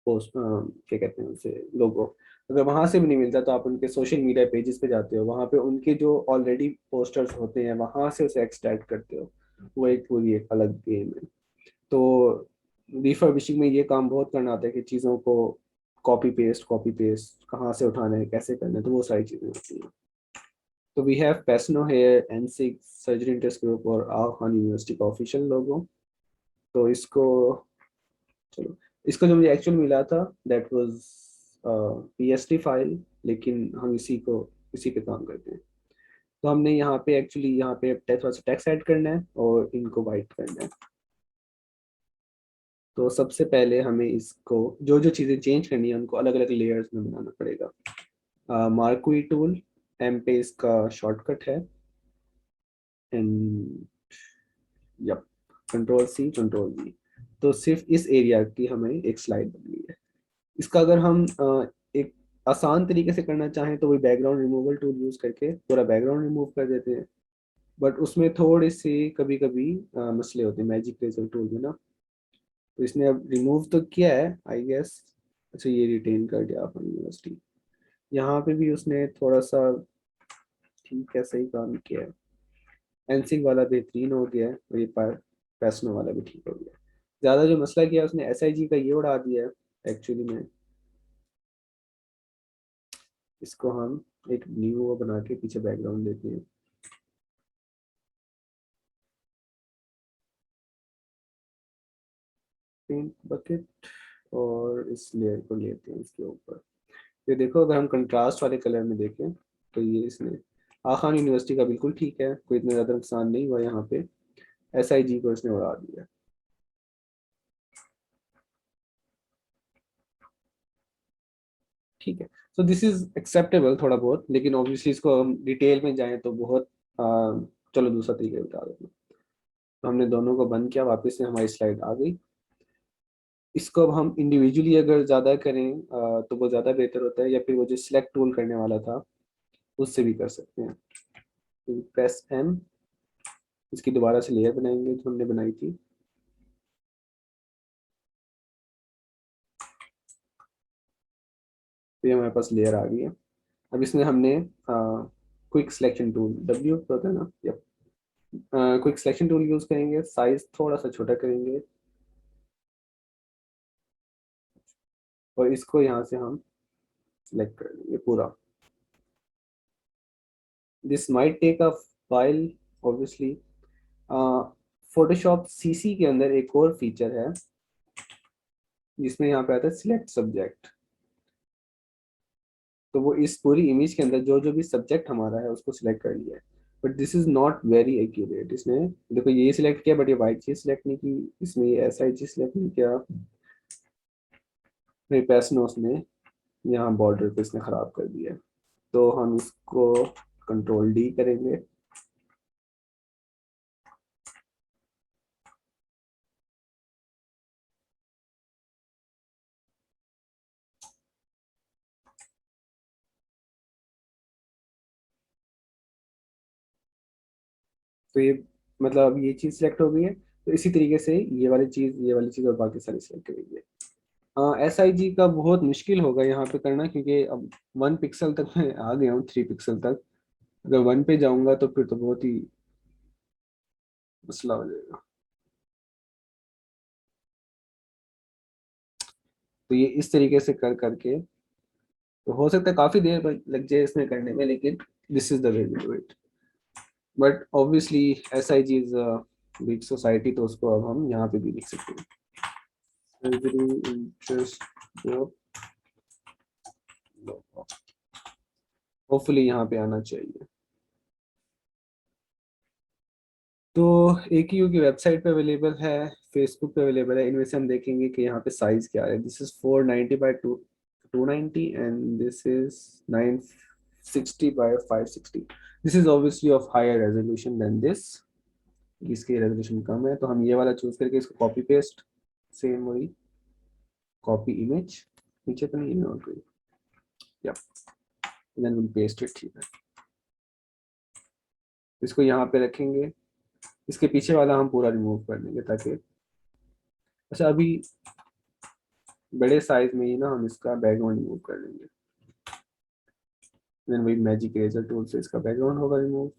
पोस्ट, क्या कहते हैं उसे, लोगो। अगर वहाँ से भी नहीं मिलता तो आप उनके सोशल मीडिया पेजेस पे जाते हो, वहाँ पे उनके जो ऑलरेडी पोस्टर्स होते हैं वहाँ से उसे एक्सट्रैक्ट करते हो। वो एक पूरी एक अलग गेम है। तो रिफर्बिशिंग में ये काम बहुत करना आता है कि चीज़ों को कॉपी पेस्ट कहाँ से उठाना है, कैसे करना है, तो वो सारी चीज़ें होती हैं। तो वी हैव पैसनो हेयर एनसिक सर्जरी इंटरेस्ट ग्रुप और आग खान यूनिवर्सिटी का ऑफिशियल लोगो। तो इसको, चलो, इसको जो मुझे एक्चुअल मिला था दैट वाज पीएसटी फाइल, लेकिन हम इसी पे काम करते हैं। तो हमने यहाँ पे एक्चुअली यहाँ पे थोड़ा सा टेक्स्ट ऐड करना है और इनको वाइट करना है। तो सबसे पहले हमें इसको जो जो चीज़ें चेंज करनी है उनको अलग अलग लेयर्स में बनाना पड़ेगा। मार्क्वी टूल एम पे इसका शॉर्टकट है, and yup control C control V. तो सिर्फ इस एरिया की हमें एक स्लाइड बननी है। इसका अगर हम एक आसान तरीके से करना चाहें तो वही बैकग्राउंड रिमूवल टूल यूज करके पूरा बैकग्राउंड रिमूव कर देते हैं, बट उसमें थोड़े से कभी कभी मसले होते हैं मैजिक रेजर टूल में ना। तो इसने अब रिमूव तो किया है आई गेस। अच्छा, ये रिटेन कर दिया अपन यूनिवर्सिटी। यहाँ पे भी उसने थोड़ा सा ठीक है सही काम किया है। एनसिक वाला बेहतरीन हो गया है और ये पैसनो वाला भी ठीक हो गया। ज़्यादा जो मसला किया उसने एसआईजी का ये उड़ा दिया है एक्चुअली में। इसको हम एक न्यू वो बना के पीछे बैकग्राउंड देते हैं। पेंट बकेट और इस लेयर को लेते हैं इसके ऊपर। ये देखो अगर हम कंट्रास्ट वाले कलर में देखें तो ये इसने आखान यूनिवर्सिटी का बिल्कुल ठीक है, कोई इतना ज़्यादा नुकसान नहीं हुआ यहाँ पे। एसआईजी को इसने उड़ा दिया। ठीक है, सो दिस इज एक्सेप्टेबल थोड़ा बहुत, लेकिन ऑब्वियसली इसको हम डिटेल में जाएं तो बहुत चलो दूसरा तरीका बता देते हैं। तो हमने दोनों को बंद किया, वापस से हमारी स्लाइड आ गई। इसको अब हम इंडिविजुअली अगर ज़्यादा करें तो वो ज़्यादा बेहतर होता है, या फिर वो जो सिलेक्ट टूल करने वाला था उससे भी कर सकते हैं। तो प्रेस एम, इसकी दोबारा से लेयर बनाएंगे जो हमने बनाई थी। तो ये हमारे पास लेयर आ गई है। अब इसमें हमने क्विक सिलेक्शन टूल, डब्ल्यू होता है ना, yup, quick selection tool use करेंगे, साइज थोड़ा सा छोटा करेंगे और इसको यहाँ से हम सिलेक्ट कर लेंगे पूरा। This might take a file obviously. Photoshop CC के अंदर एक और फीचर है जिसमें यहाँ पे आता है सिलेक्ट सब्जेक्ट। तो वो इस पूरी इमेज के अंदर जो जो भी सब्जेक्ट हमारा है उसको सिलेक्ट कर लिया है। But this is not very accurate. इसने देखो ये सिलेक्ट किया बट ये वाइट चीज सिलेक्ट नहीं की, इसमें ये ऐसा ही चीज सिलेक्ट नहीं किया, मेरे पैसनोस ने यहाँ बॉर्डर पे इसने खराब कर दिया है। तो हम इसको कंट्रोल डी करेंगे। तो ये मतलब अब ये चीज सिलेक्ट हो गई है। तो इसी तरीके से ये वाली चीज और बाकी सारी सिलेक्ट करेंगे। एस आई जी का बहुत मुश्किल होगा यहाँ पे करना, क्योंकि अब 1 पिक्सल तक मैं आ गया हूँ, 3 पिक्सल तक। अगर 1 पे जाऊंगा तो फिर तो बहुत ही मसला हो जाएगा। तो ये इस तरीके से कर करके, तो हो सकता है काफी देर लग जाए इसमें करने में, लेकिन this is the way to do it. But obviously S I G is big society, तो उसको अब हम यहाँ पे भी लिख सकते हैं। इंटरेस्ट होपफुली यहाँ पे आना चाहिए। तो AQU की वेबसाइट पे अवेलेबल है, फेसबुक पे अवेलेबल है। इनमें से हम देखेंगे कि यहाँ पे साइज क्या है। This is 490 by 290 and this is 960 by 560। This is obviously of higher resolution than this. इसकी रेजोल्यूशन कम है, तो हम ये वाला चूज करके इसको कॉपी पेस्ट, सेम वही कॉपी इमेज, नीचे तो नहीं नोट गई, या देन विल पेस्ट इट ठीक है। इसको यहाँ पे रखेंगे। इसके पीछे वाला हम पूरा रिमूव कर देंगे ताकि, अच्छा अभी बड़े साइज में ही ना हम इसका बैकग्राउंड रिमूव कर लेंगे। देन वही मैजिक इरेजर टूल से इसका बैकग्राउंड होगा रिमूव।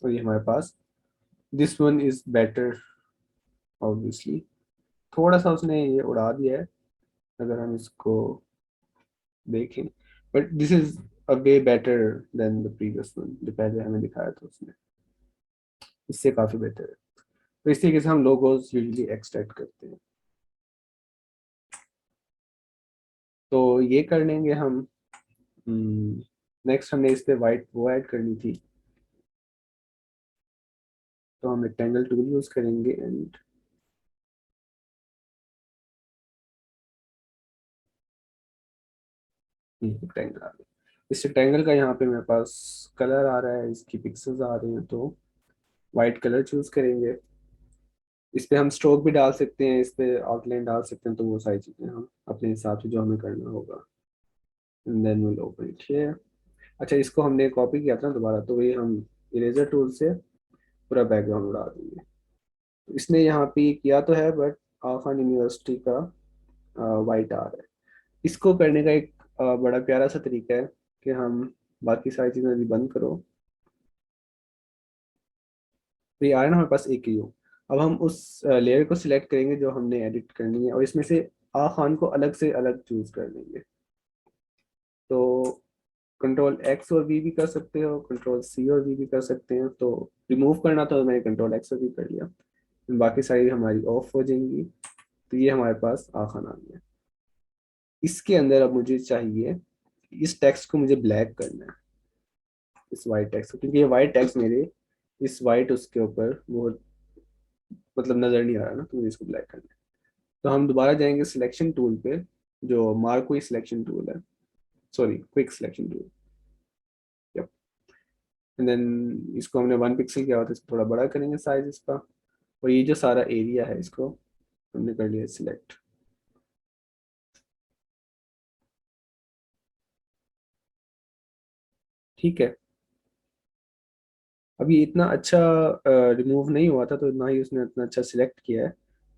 और ये हमारे पास this one is better obviously. थोड़ा सा उसने ये उड़ा दिया है अगर हम इसको देखें, but this is a way better than the previous one जो पहले हमें दिखाया था उसने, इससे काफी बेहतर है। तो इस तरीके से हम लोगोज यूजुअली एक्सट्रैक्ट करते हैं। तो ये कर लेंगे हम। नेक्स्ट हमने इस पे वाइट वो ऐड करनी थी, तो हम रेक्टेंगल टूल यूज करेंगे एंड रेक्टेंगल आ गया। इस रेक्टेंगल का यहाँ पे मेरे पास कलर आ रहा है, इसकी पिक्सेल्स आ रही हैं, तो वाइट कलर चूज करेंगे। इस पे हम स्ट्रोक भी डाल सकते हैं, इस पे आउटलाइन डाल सकते हैं, तो वो सारी चीजें हम अपने हिसाब से जो हमें करना होगा। And then will open it here. अच्छा इसको हमने कॉपी किया था ना दोबारा, तो वही हम इरेजर टूल से पूरा बैकग्राउंड उड़ा देंगे। तो इसने यहाँ पे किया तो है, बट आफान यूनिवर्सिटी का वाइट आ रहा है। इसको करने का एक बड़ा प्यारा सा तरीका है कि हम बाकी सारी चीज़ें भी बंद करो। तो ये आ रहा है ना हमारे पास AKU। अब हम उस लेयर को सिलेक्ट करेंगे जो हमने एडिट करनी है, और इसमें से आ खान को अलग से अलग चूज कर लेंगे। तो कंट्रोल X और V भी कर सकते हो, कंट्रोल C और V भी कर सकते हैं। तो रिमूव करना तो मैंने कंट्रोल X और V कर लिया, बाकी सारी हमारी ऑफ हो जाएंगी। तो ये हमारे पास आ खान आ गया। इसके अंदर अब मुझे चाहिए, इस टेक्स्ट को मुझे ब्लैक करना है, इस वाइट टेक्स्ट को, क्योंकि ये वाइट टेक्स्ट मेरे इस वाइट उसके ऊपर वो मतलब नजर नहीं आ रहा ना, तो मुझे इसको ब्लैक करना है। तो हम दोबारा जाएंगे सिलेक्शन टूल पे, जो मार्को सिलेक्शन टूल है, sorry quick selection tool. Yup. And then इसको हमने 1 पिक्सल किया होता है, इसको थोड़ा बड़ा करेंगे साइज इसका। और ये जो सारा एरिया है इसको हमने कर लिया सिलेक्ट। ठीक है। अब ये इतना अच्छा रिमूव नहीं हुआ था, तो ना ही उसने इतना अच्छा सिलेक्ट किया है,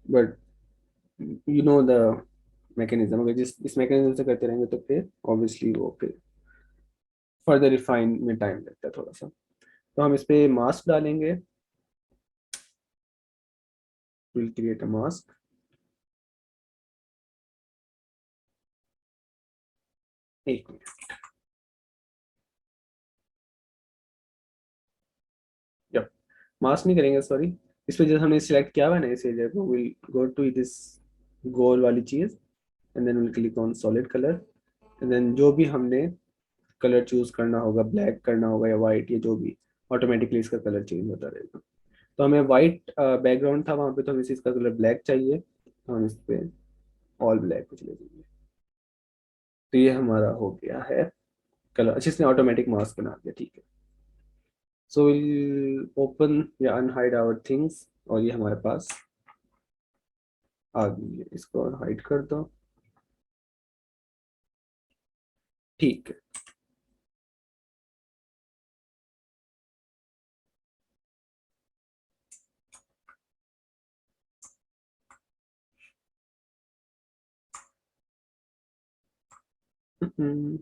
but you know the mechanism. अगर जिस इस मैकेनिज्म से करते रहेंगे तो फिर ऑब्वियसली वो फिर फर्दर रिफाइन में टाइम लगता है थोड़ा सा। तो हम इस पे मास्क डालेंगे, विल क्रिएट अ मास्क। एक मिनट। जब मास्क नहीं करेंगे, सॉरी, इस पे जैसे हमने सिलेक्ट किया हुआ है ना इस एरिया को, विल गो टू दिस गोल वाली चीज़, and then we'll click on solid colour, and then जो भी हमने कलर चूज करना होगा, ब्लैक करना होगा या वाइट, या जो भी, ऑटोमेटिकली इसका कलर चेंज होता रहेगा। तो हमें वाइट बैकग्राउंड था वहाँ पे, तो हमें इसका कलर ब्लैक चाहिए, तो हम इस पे ऑल ब्लैक को चले जाएंगे। तो ये हमारा हो गया है कलर। अच्छा, इसने ऑटोमेटिक मास्क बना दिया, ठीक है। सो विल ओपन या अनहाइड आवर थिंग्स, और ये हमारे पास आ गई है। इसको हाइड कर दो, ठीक है। हम्म,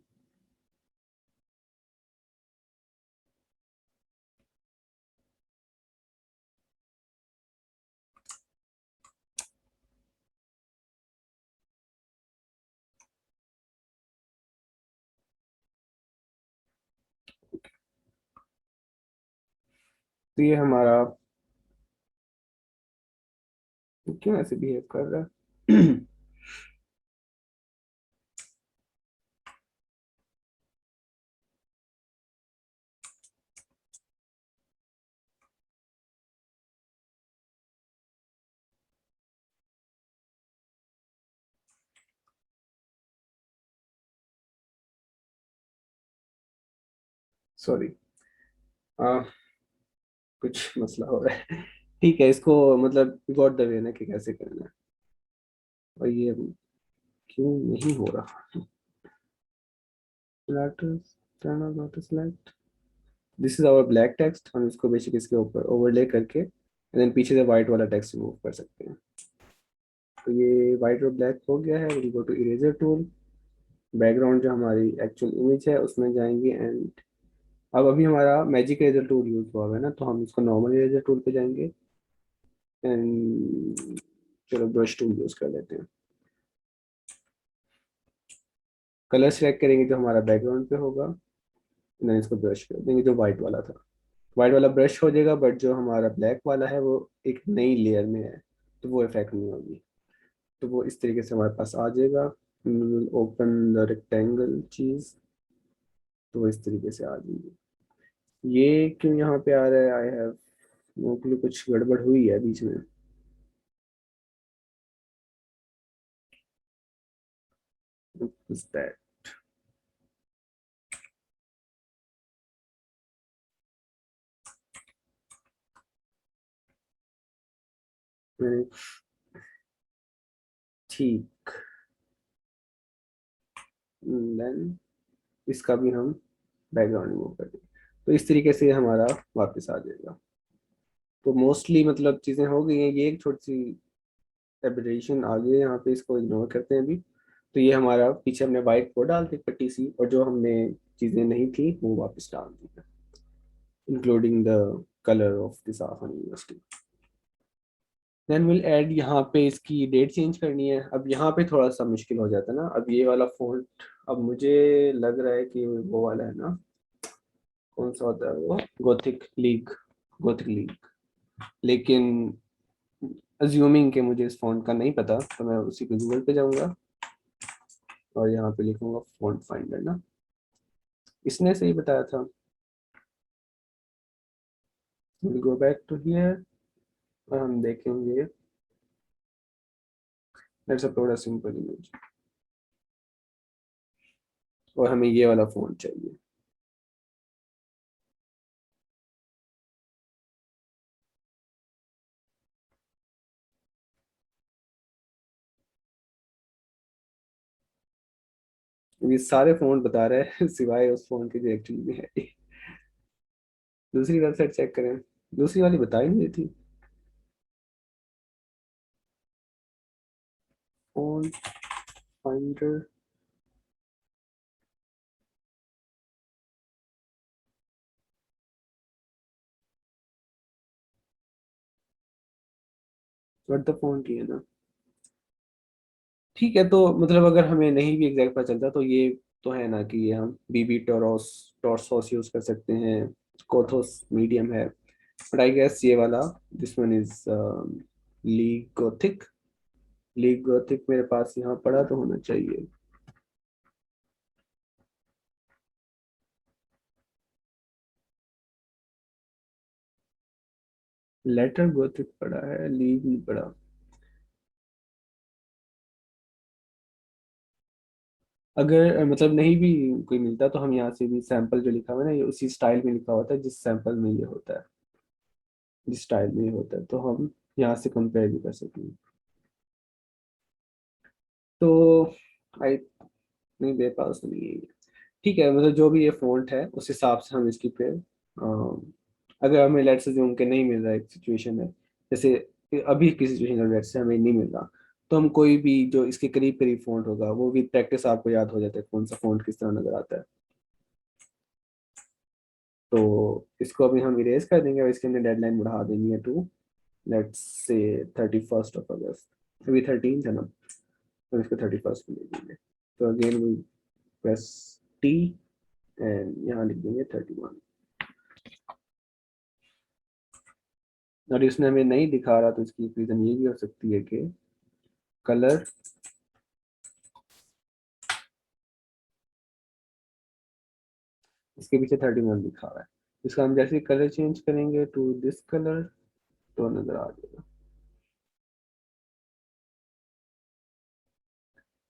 तो ये हमारा क्यों ऐसे बिहेव कर रहा है? सॉरी, कुछ मसला हो रहा है। ठीक है, इसको मतलब गॉट द वे ना कि कैसे करना है, और ये क्यों नहीं हो रहा। Select, this is our black text, हम इसको बेसिक इसके ऊपर ओवरले करके एंड देन पीछे से व्हाइट वाला टेक्स्ट रिमूव कर सकते हैं। तो ये व्हाइट और ब्लैक हो गया है। Will go to eraser tool, background जो हमारी एक्चुअल इमेज है उसमें जाएंगे, एंड अब अभी हमारा मैजिक इरेजर टूल यूज हुआ है ना, तो हम इसको नॉर्मल इरेजर टूल पे जाएंगे, एंड चलो ब्रश टूल यूज कर लेते हैं। कलर सेलेक्ट करेंगे जो हमारा बैकग्राउंड पे होगा, देन इसको ब्रश कर देंगे जो वाइट वाला था। वाइट वाला ब्रश हो जाएगा, बट जो हमारा ब्लैक वाला है वो एक नई लेयर में है, तो वो इफेक्ट नहीं होगी। तो वो इस तरीके से हमारे पास आ जाएगा। ओपन द रेक्टेंगल चीज, तो वो इस तरीके से आ जाएगी। ये क्यों यहाँ पे आ रहा है, आई हैव नो क्लू, कुछ गड़बड़ हुई है बीच में। Is that ठीक, देन इसका भी हम बैकग्राउंड रिमूव कर देंगे, तो इस तरीके से हमारा वापस आ जाएगा। तो मोस्टली मतलब चीज़ें हो गई हैं, ये एक छोटी सी एब्रेशन आ गई है यहाँ पे, इसको इग्नोर करते हैं अभी। तो ये हमारा पीछे हमने वाइट को डाल दी पट्टी सी, और जो हमने चीज़ें नहीं थी वो वापस डाल दी, including the colour of this university. Then will add, यहाँ पे इसकी डेट चेंज करनी है। अब यहाँ पे थोड़ा सा मुश्किल हो जाता है ना, अब ये वाला फॉन्ट, अब मुझे लग रहा है कि वो वाला है ना, कौन सा होता है वो, गोथिक लीग, गोथिक लीग। लेकिन अज्यूमिंग कि मुझे इस फॉन्ट का नहीं पता, तो मैं उसी पे गूगल पे जाऊंगा और यहाँ पे लिखूंगा फॉन्ट फाइंडर ना, इसने सही बताया था। गो बैक टू हियर, और हम देखेंगे, let's upload a simple image, और हमें ये वाला फॉन्ट चाहिए। ये सारे फॉन्ट बता रहे हैं सिवाय उस फॉन्ट के जो एक्चुअली में है। दूसरी वेबसाइट चेक करें, दूसरी वाली बता ही नहीं थी। Font finder, but the font ही है ना। ठीक है, तो मतलब अगर हमें नहीं भी एग्जैक्ट पता चलता, तो ये तो है ना कि ये हम बीबी टोरस टॉर्सोस यूज कर सकते हैं, कोथोस मीडियम है, बट आई गेस ये वाला, this one is League Gothic, League Gothic मेरे पास यहाँ पड़ा तो होना चाहिए। लेटर गोथिक पड़ा है, लीग नहीं पड़ा। अगर मतलब नहीं भी कोई मिलता तो हम यहाँ से भी सैंपल जो लिखा हुआ है ना, ये उसी स्टाइल में लिखा होता है जिस सैंपल में ये होता है, जिस स्टाइल में ये होता है, तो हम यहाँ से कंपेयर भी कर सकेंगे। तो आई नहीं, मेरे पास तो नहीं है ये। ठीक है, मतलब जो भी ये फ़ॉन्ट है उस हिसाब से हम इसकी फिर अगर हमें लेट्स से जो के नहीं मिल रहा है, एक सिचुएशन है जैसे अभी की सिचुएशन है, लेट्स से हमें नहीं मिल रहा, तो हम कोई भी जो इसके करीब करीब फ़ॉन्ट होगा वो भी प्रैक्टिस आपको याद हो जाता है कौन सा फ़ॉन्ट किस तरह नज़र आता है। तो इसको अभी हम इरेज कर देंगे और इसके अंदर डेडलाइन बढ़ा देंगे है टू लेट्स से 31 अगस्त। अभी 13 है ना, तो इसको 31 में ले देंगे। तो again we press T and यहाँ लिख देंगे 31। और इसमें हमें नहीं दिखा रहा तो इसकी रीज़न ये भी हो सकती है कि कलर इसके पीछे 31 लिखा हुआ है। इसका हम जैसे कलर चेंज करेंगे टू दिस कलर तो नज़र आ जाएगा।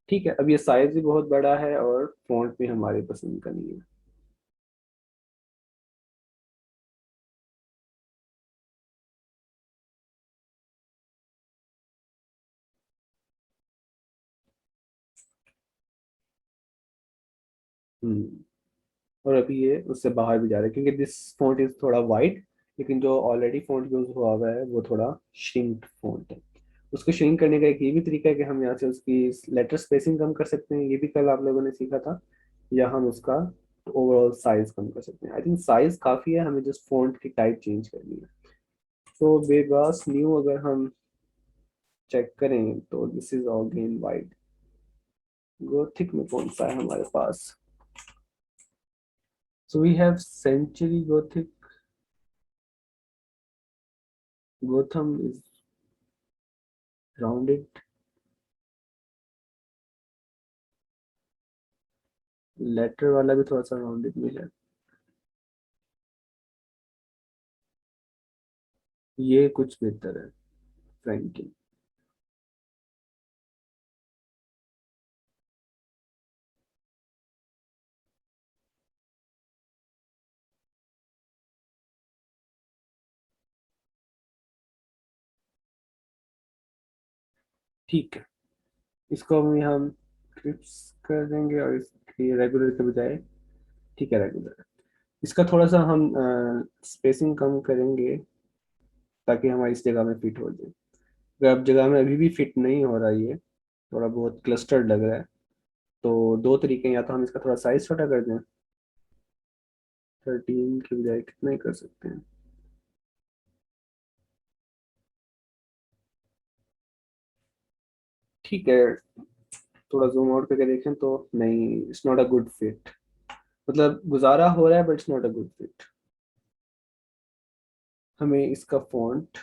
ठीक है, अब ये साइज भी बहुत बड़ा है और फॉन्ट भी हमारे पसंद का नहीं है। हम्म और अभी ये उससे बाहर भी जा रहा है क्योंकि दिस फॉन्ट इज थोड़ा वाइड, लेकिन जो ऑलरेडी फॉन्ट यूज हुआ हुआ है वो थोड़ा श्रिंक्ड फॉन्ट है। उसको श्रिंक करने का एक ये भी तरीका है कि हम यहाँ से उसकी लेटर स्पेसिंग कम कर सकते हैं, ये भी कल आप लोगों ने सीखा था, या हम उसका ओवरऑल साइज कम कर सकते हैं। आई थिंक साइज काफ़ी है, हमें जस्ट फॉन्ट की टाइप चेंज करनी है। तो बेबास न्यू अगर हम चेक करें तो this is again wide. Gothic में कौन सा है हमारे पास? So we have Century Gothic, Gotham is rounded, letter वाला भी थोड़ा सा राउंडेड में है। ये कुछ बेहतर है, फ्रैंकलिन। ठीक है, इसको हम क्रिप्स कर देंगे और इसकी रेगुलर के बजाय, ठीक है रेगुलर है। इसका थोड़ा सा हम स्पेसिंग कम करेंगे ताकि हमारी इस जगह में फिट हो जाए। अगर अब जगह में अभी भी फिट नहीं हो रहा, ये थोड़ा बहुत क्लस्टर्ड लग रहा है, तो दो तरीके हैं, या तो हम इसका थोड़ा साइज छोटा कर दें, 13 के बजाय कितना ही कर सकते हैं। ठीक है, थोड़ा जूम आउट करके देखें तो नहीं, it's not a good fit. मतलब गुजारा हो रहा है but it's not a good fit. हमें इसका फॉन्ट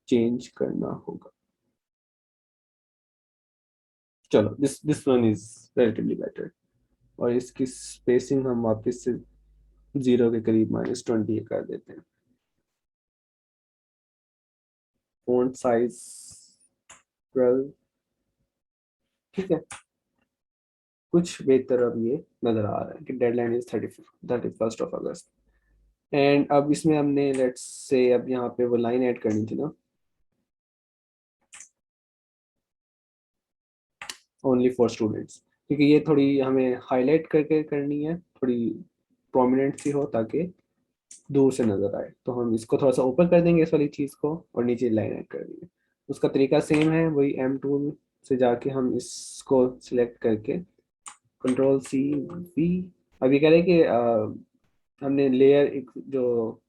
चेंज करना होगा। चलो this this one is relatively better. और इसकी स्पेसिंग हम वापस से 0 के करीब -20 कर देते हैं। Font size 12। ठीक है, कुछ बेहतर अब ये नजर आ रहा है कि डेडलाइन इज 31 अगस्त। एंड अब इसमें हमने लेट्स से अब यहाँ पे वो लाइन ऐड करनी थी ना, ओनली फॉर स्टूडेंट्स, क्योंकि ये थोड़ी हमें हाईलाइट करके करनी है, थोड़ी प्रोमिनेंट सी हो ताकि दूर से नजर आए। तो हम इसको थोड़ा सा ऊपर कर देंगे इस वाली चीज़ को और नीचे लाइन ऐड कर देंगे। उसका तरीका सेम है, वही M2 से जाके हम इसको सिलेक्ट करके Ctrl+C+V। अभी कह रहे हैं कि हमने लेयर एक जो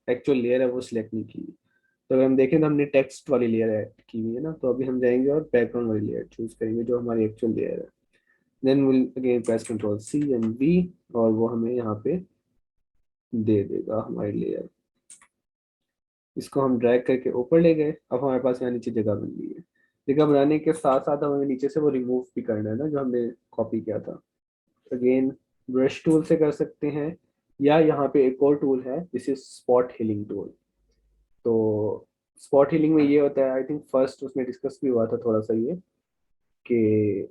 एक्चुअल लेयर है वो सिलेक्ट नहीं की। तो अगर हम देखें तो हमने टेक्स्ट वाली लेयर ऐड की हुई है ना, तो अभी हम जाएंगे और बैकग्राउंड वाली लेयर चूज करेंगे जो हमारी एक्चुअल लेयर है। Then will again press Ctrl+C+V और वो हमें यहाँ पे दे देगा हमारी लेयर। इसको हम ड्रैग करके ऊपर ले गए, अब हमारे पास यहाँ नीचे जगह बन गई है। जगह बनाने के साथ साथ हमें नीचे से वो रिमूव भी करना है ना, जो हमने कॉपी किया था। अगेन ब्रश टूल से कर सकते हैं, या यहाँ पे एक और टूल है, this is spot healing tool. तो स्पॉट हीलिंग में ये होता है, आई थिंक फर्स्ट उसमें डिस्कस भी हुआ था थोड़ा सा ये, कि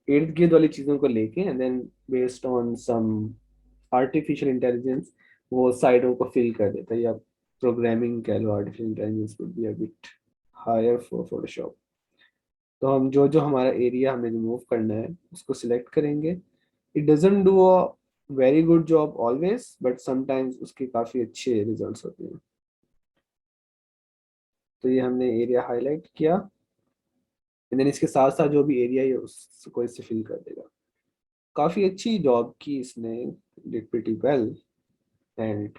इर्द गिर्द वाली चीज़ों को लेके and then based on some artificial intelligence वो साइडों को फिल कर देता है, या प्रोग्रामिंग कह लो, artificial intelligence would be a bit higher for Photoshop. तो हम जो जो हमारा एरिया हमें रिमूव करना है उसको सिलेक्ट करेंगे। It doesn't do a very good job always, but sometimes उसके काफ़ी अच्छे रिजल्ट्स होते हैं। तो ये हमने एरिया हाईलाइट किया, एंड देन इसके साथ साथ जो भी एरिया है उसको इससे फिल कर देगा। काफ़ी अच्छी जॉब की इसने, डिड प्रीटी वेल। एंड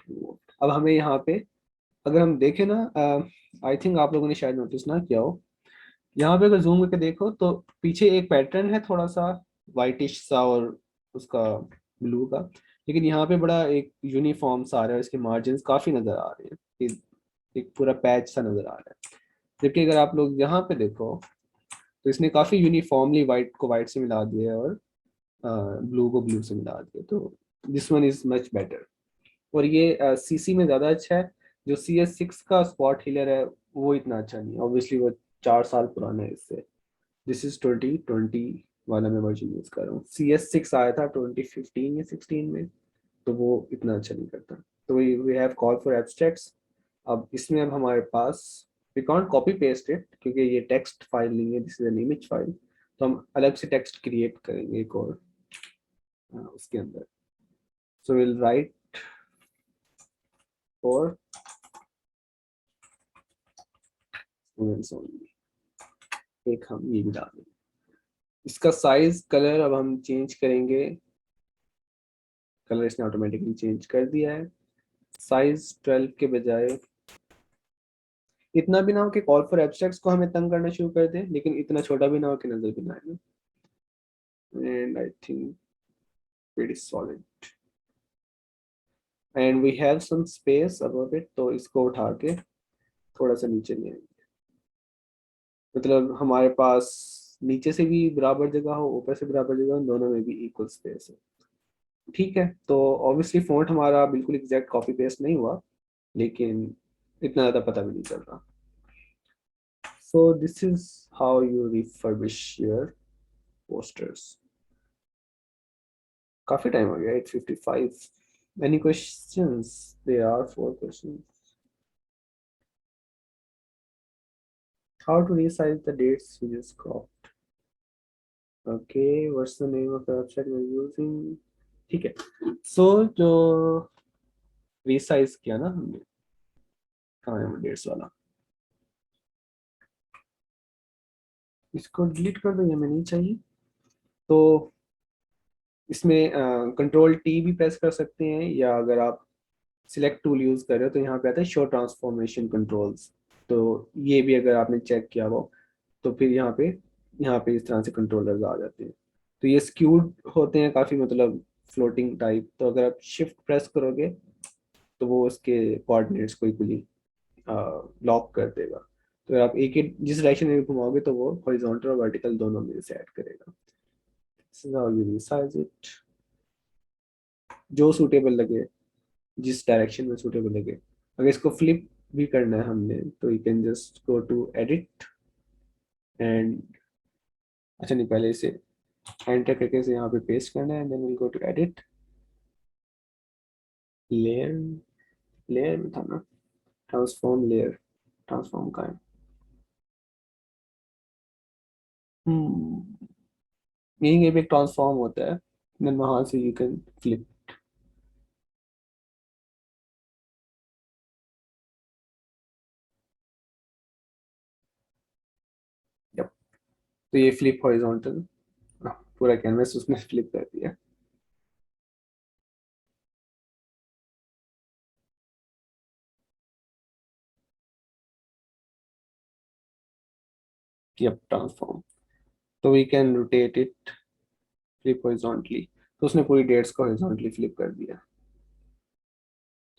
अब हमें यहाँ पे अगर हम देखें ना, आई थिंक आप लोगों ने शायद नोटिस ना किया हो, यहाँ पे अगर जूम करके देखो तो पीछे एक पैटर्न है थोड़ा सा वाइटिश सा और उसका ब्लू का, लेकिन यहाँ पे बड़ा एक यूनिफॉर्म सा आ रहा है, इसके मार्जिन्स काफ़ी नज़र आ रहे हैं, एक पूरा पैच सा नज़र आ रहा है। जबकि अगर आप लोग यहाँ पे देखो तो इसने काफ़ी यूनिफॉर्मली वाइट को वाइट से मिला दिया है और ब्लू को ब्लू से मिला दिया, तो this one is much better. और ये सीसी में ज़्यादा अच्छा है। जो CS6 का स्पॉट हीलर है वो इतना अच्छा नहीं है, ऑब्वियसली वो 4 साल पुराना है इससे। दिस इज 2020 वाला मैं वर्जन यूज़ कर रहा हूँ। CS6 आया था 2015 या 16 में, तो वो इतना अच्छा नहीं करता। तो we have call for abstracts. अब इसमें अब हमारे पास, we can't copy paste it क्योंकि ये टेक्स्ट फाइल नहीं है, this is an image file. तो हम अलग से टेक्स्ट क्रिएट करेंगे एक और उसके अंदर। So will write for students only, एक हम ये भी डाल देंगे। इसका साइज कलर अब हम चेंज करेंगे, कलर इसने ऑटोमेटिकली चेंज कर दिया है। साइज 12 के बजाय, इतना भी ना हो कि कॉल फॉर एब्स्ट्रैक्ट्स को हमें तंग करना शुरू कर दे, लेकिन इतना छोटा भी ना हो कि नजर भी ना आए। And I think it is solid and we have some space above it, तो इसको उठा के थोड़ा सा नीचे ले आएंगे, मतलब हमारे पास नीचे से भी बराबर जगह हो, ऊपर से बराबर जगह हो, दोनों में भी इक्वल स्पेस है। ठीक है, तो ऑब्वियसली फॉन्ट हमारा बिल्कुल एग्जैक्ट कॉपी पेस्ट नहीं हुआ, लेकिन इतना ज़्यादा पता भी नहीं चल रहा। So this is how you refurbish your posters. काफ़ी टाइम हो गया, 8:55। Any questions? There are 4 questions. How to resize the dates you just cropped? Okay, what's the name of the website you're using? ठीक है, सो जो resize किया ना हमने, कहाँ है वो डेट्स वाला, इसको डिलीट कर दो, ये हमें नहीं चाहिए। तो इसमें कंट्रोल T भी प्रेस कर सकते हैं, या अगर आप सिलेक्ट टूल यूज़ कर रहे हो तो यहाँ पे आता है शो ट्रांसफॉर्मेशन कंट्रोल्स। तो ये भी अगर आपने चेक किया हो तो फिर यहाँ पे इस तरह से कंट्रोलर्स आ जाते हैं। तो ये स्क्यूड होते हैं काफ़ी, मतलब फ्लोटिंग टाइप, तो अगर आप शिफ्ट प्रेस करोगे तो वो उसके कोऑर्डिनेट्स को इक्वली लॉक कर देगा। तो अगर आप एक ही जिस डायरेक्शन में घुमाओगे तो वो हॉरिजॉन्टल और वर्टिकल दोनों में से ऐड करेगा। This is how you resize it, जो सूटेबल लगे, जिस डायरेक्शन में सूटेबल लगे। अगर इसको फ्लिप भी करना है हमने तो you can just go to edit and, अच्छा नहीं, पहले इसे एंटर करके इसे यहाँ पे पेस्ट करना है, then will go to edit, layer, layer में था ना, ट्रांसफॉर्म लेयर, ट्रांसफॉर्म का है। मीनिंग ये भी एक ट्रांसफॉर्म होता है, देन वहां से यू कैन फ्लिप। तो ये फ्लिप हॉरिजॉन्टल, पूरा कैनवस उसने फ्लिप कर दिया। कि अब ट्रांसफॉर्म, तो we can rotate it, flip horizontally, तो उसने पूरी डेट्स को हॉरिजॉन्टली फ्लिप कर दिया।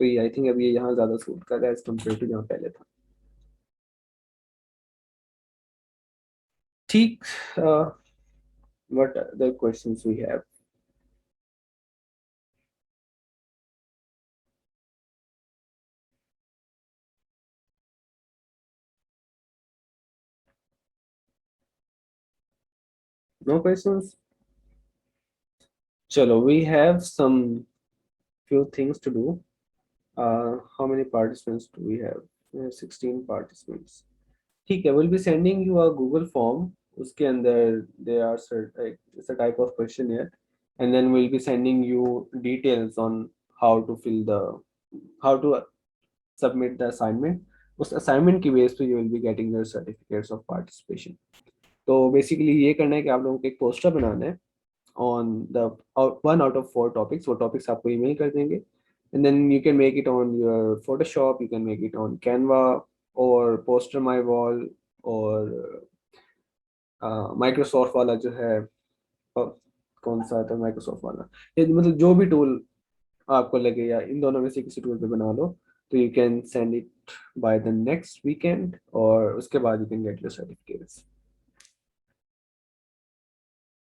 तो ये आई थिंक अब ये यहाँ ज़्यादा सूट कर रहा है एज कम्पेयर टू जहाँ पहले था। ठीक. What other questions we have? No questions? Chalo, we have some few things to do. How many participants do we have? We have 16 participants. ठीक है, we'll be sending you a Google form. उसके अंदर there are it's a type of questionnaire, and then we'll be sending you details on how to how to submit the assignment. उस assignment की base पे you will be getting your certificates of participation. तो basically ये करना है कि आप लोगों को एक पोस्टर बनाना है on the 1 out of 4 topics. वो topics आपको email कर देंगे, and then you can make it on your Photoshop, you can make it on Canva or poster my wall or Microsoft वाला जो है, कौन सा था माइक्रोसॉफ्ट वाला, ये मतलब जो भी टूल आपको लगे या इन दोनों में से किसी टूल पे बना लो, तो you can send it by the next weekend और उसके बाद you can get your certificates.